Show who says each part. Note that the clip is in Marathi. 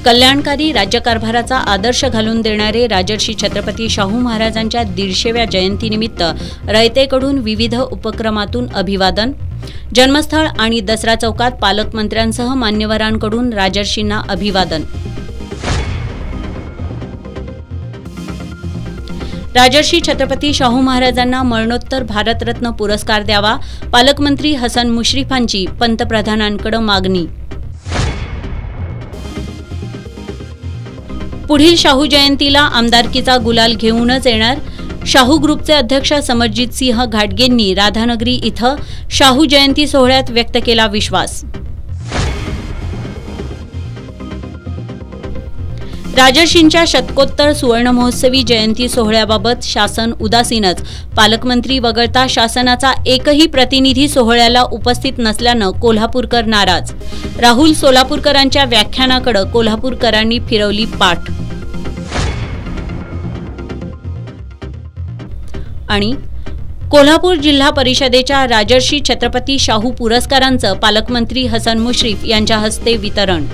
Speaker 1: कल्याणकारी राज्यकारभाराचा आदर्श घालून देणारे राजर्षी छत्रपती शाहू महाराजांच्या 150व्या जयंतीनिमित्त रयतेकडून विविध उपक्रमातून अभिवादन। जन्मस्थळ आणि दसरा चौकात पालकमंत्र्यांसह मान्यवरांकडून राजर्षींना अभिवादन। राजर्षी छत्रपती शाहू महाराजांना मरणोत्तर भारतरत्न पुरस्कार द्यावा, पालकमंत्री हसन मुश्रीफांची पंतप्रधानांकडे मागणी। पुढील शाहू जयंतीला आमदारकीचा गुलाल घेऊनच येणार, शाहू ग्रुपचे अध्यक्ष समरजित सिंह घाटगेंनी राधानगरी इथं शाहू जयंती सोहळ्यात व्यक्त केला विश्वास। राजर्षींच्या शतकोत्तर सुवर्णमहोत्सवी जयंती सोहळ्याबाबत शासन उदासीनच, पालकमंत्री वगळता शासनाचा एकही प्रतिनिधी सोहळ्याला उपस्थित नसल्यानं कोल्हापूरकर नाराज। राहुल सोलापूरकरांच्या व्याख्यानाकडे कोल्हापूरकरांनी फिरवली पाठ। आणि कोल्हापूर जिल्हा परिषदेच्या राजर्षी छत्रपती शाहू पुरस्कारांचं पालकमंत्री हसन मुश्रीफ यांच्या हस्ते वितरण।